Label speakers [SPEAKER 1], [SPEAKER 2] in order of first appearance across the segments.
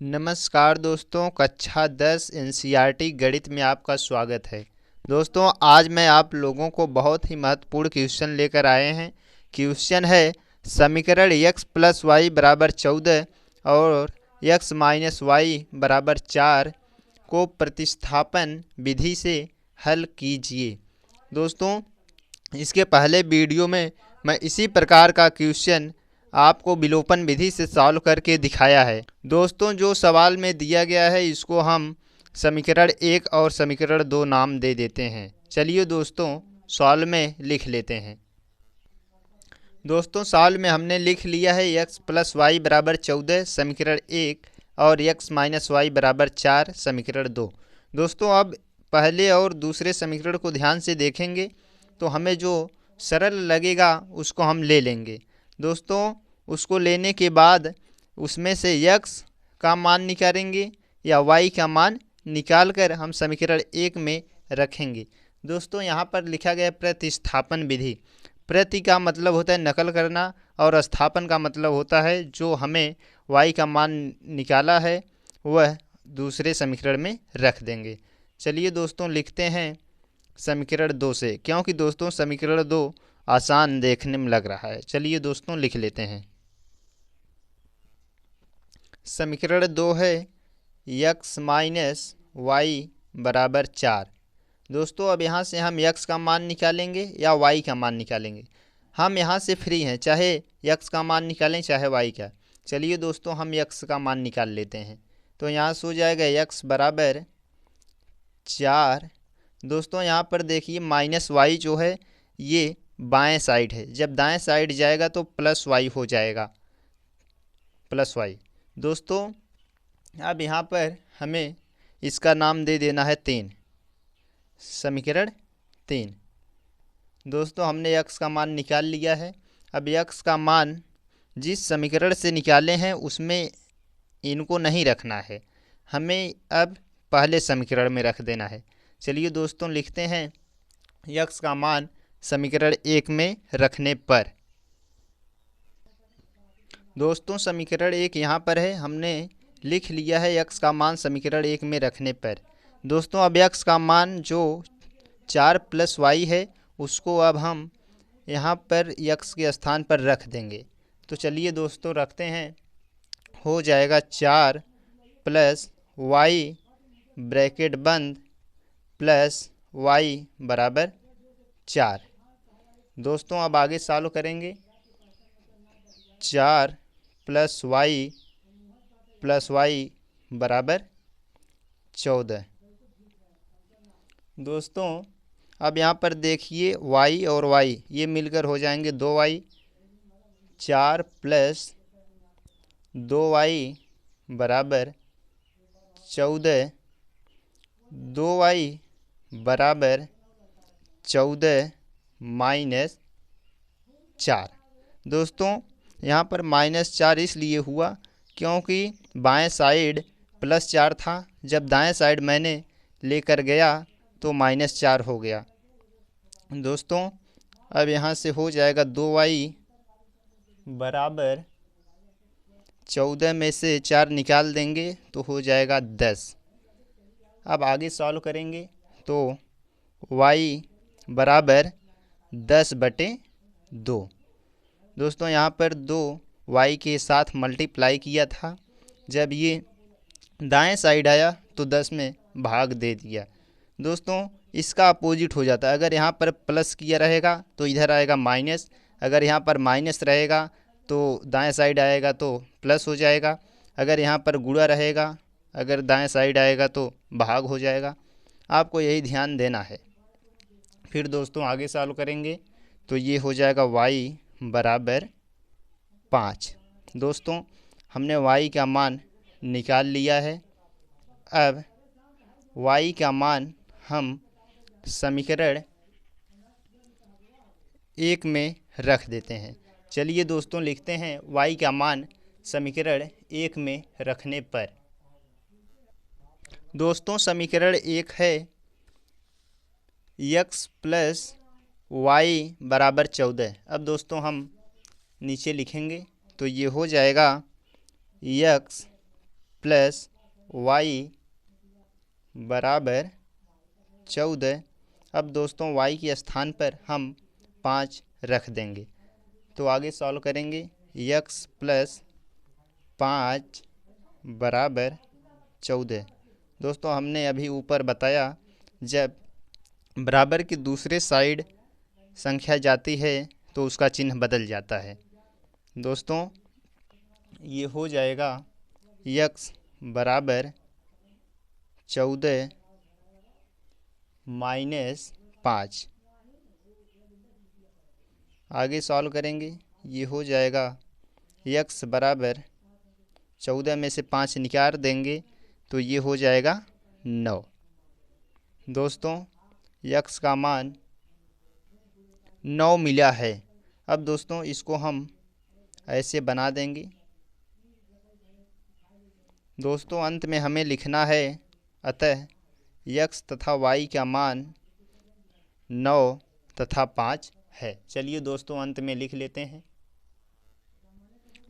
[SPEAKER 1] नमस्कार दोस्तों, कक्षा 10 एनसीईआरटी गणित में आपका स्वागत है। दोस्तों, आज मैं आप लोगों को बहुत ही महत्वपूर्ण क्वेश्चन लेकर आए हैं। क्वेश्चन है समीकरण x प्लस वाई बराबर 14 और x माइनस वाई बराबर 4 को प्रतिस्थापन विधि से हल कीजिए। दोस्तों, इसके पहले वीडियो में मैं इसी प्रकार का क्वेश्चन आपको विलोपन विधि से सॉल्व करके दिखाया है। दोस्तों, जो सवाल में दिया गया है इसको हम समीकरण 1 और समीकरण 2 नाम दे देते हैं। चलिए दोस्तों, सॉल्व में लिख लेते हैं। दोस्तों, सॉल्व में हमने लिख लिया है x प्लस वाई बराबर 14 समीकरण 1 और x माइनस वाई बराबर 4 समीकरण 2। दोस्तों, अब पहले और दूसरे समीकरण को ध्यान से देखेंगे तो हमें जो सरल लगेगा उसको हम ले लेंगे। दोस्तों, उसको लेने के बाद उसमें से x का मान निकालेंगे या y का मान निकाल कर हम समीकरण 1 में रखेंगे। दोस्तों, यहाँ पर लिखा गया प्रतिस्थापन विधि। प्रति का मतलब होता है नकल करना और स्थापन का मतलब होता है जो हमें y का मान निकाला है वह दूसरे समीकरण में रख देंगे। चलिए दोस्तों, लिखते हैं समीकरण 2 से, क्योंकि दोस्तों समीकरण 2 आसान देखने में लग रहा है। चलिए दोस्तों, लिख लेते हैं। समीकरण 2 है x माइनस वाई बराबर 4। दोस्तों, अब यहाँ से हम x का मान निकालेंगे या y का मान निकालेंगे। हम यहाँ से फ्री हैं, चाहे x का मान निकालें चाहे y का। चलिए दोस्तों, हम x का मान निकाल लेते हैं। तो यहाँ से हो जाएगा x बराबर 4। दोस्तों, यहाँ पर देखिए माइनस वाई जो है ये बाएं साइड है, जब दाएं साइड जाएगा तो प्लस वाई हो जाएगा, प्लस वाई। दोस्तों, अब यहाँ पर हमें इसका नाम दे देना है 3, समीकरण 3। दोस्तों, हमने x का मान निकाल लिया है। अब x का मान जिस समीकरण से निकाले हैं उसमें इनको नहीं रखना है, हमें अब पहले समीकरण में रख देना है। चलिए दोस्तों, लिखते हैं x का मान समीकरण 1 में रखने पर। दोस्तों, समीकरण 1 यहाँ पर है, हमने लिख लिया है x का मान समीकरण 1 में रखने पर। दोस्तों, अब x का मान जो 4 प्लस वाई है उसको अब हम यहाँ पर x के स्थान पर रख देंगे। तो चलिए दोस्तों, रखते हैं। हो जाएगा 4 प्लस वाई ब्रैकेट बंद प्लस वाई बराबर 4। दोस्तों, अब आगे सॉल्व करेंगे। 4 प्लस वाई बराबर 14। दोस्तों, अब यहाँ पर देखिए y और y ये मिलकर हो जाएंगे 2y। 4 प्लस 2y बराबर 14। 2y बराबर 14 माइनस 4। दोस्तों, यहाँ पर -4 इसलिए हुआ क्योंकि बाएं साइड +4 था, जब दाएं साइड मैंने लेकर गया तो -4 हो गया। दोस्तों, अब यहाँ से हो जाएगा 2y बराबर 14 में से 4 निकाल देंगे तो हो जाएगा 10। अब आगे सॉल्व करेंगे तो y बराबर 10/2। दोस्तों, यहाँ पर 2 y के साथ मल्टीप्लाई किया था, जब ये दाएं साइड आया तो 10 में भाग दे दिया। दोस्तों, इसका अपोजिट हो जाता है, अगर यहाँ पर प्लस किया रहेगा तो इधर आएगा माइनस, अगर यहाँ पर माइनस रहेगा तो दाएं साइड आएगा तो प्लस हो जाएगा, अगर यहाँ पर गुणा रहेगा अगर दाएं साइड आएगा तो भाग हो जाएगा। आपको यही ध्यान देना है। फिर दोस्तों आगे सॉल्व करेंगे तो ये हो जाएगा y बराबर 5। दोस्तों, हमने y का मान निकाल लिया है। अब y का मान हम समीकरण 1 में रख देते हैं। चलिए दोस्तों, लिखते हैं y का मान समीकरण 1 में रखने पर। दोस्तों, समीकरण 1 है x प्लस वाई बराबर 14। अब दोस्तों हम नीचे लिखेंगे तो ये हो जाएगा x प्लस वाई बराबर 14। अब दोस्तों y के स्थान पर हम 5 रख देंगे। तो आगे सॉल्व करेंगे। x प्लस 5 बराबर 14। दोस्तों हमने अभी ऊपर बताया जब बराबर की दूसरे साइड संख्या जाती है तो उसका चिन्ह बदल जाता है। दोस्तों ये हो जाएगा x बराबर 14 माइनस 5। आगे सॉल्व करेंगे। ये हो जाएगा x बराबर 14 में से 5 निकाल देंगे तो ये हो जाएगा 9। दोस्तों x का मान 9 मिला है। अब दोस्तों इसको हम ऐसे बना देंगे। दोस्तों अंत में हमें लिखना है अतः x तथा y का मान 9 तथा 5 है। चलिए दोस्तों अंत में लिख लेते हैं।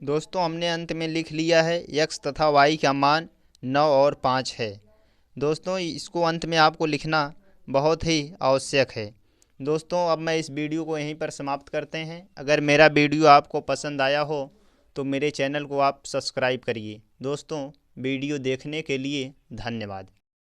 [SPEAKER 1] दोस्तों हमने अंत में लिख लिया है x तथा y का मान 9 और 5 है। दोस्तों इसको अंत में आपको लिखना बहुत ही आवश्यक है। दोस्तों अब मैं इस वीडियो को यहीं पर समाप्त करते हैं। अगर मेरा वीडियो आपको पसंद आया हो तो मेरे चैनल को आप सब्सक्राइब करिए। दोस्तों वीडियो देखने के लिए धन्यवाद।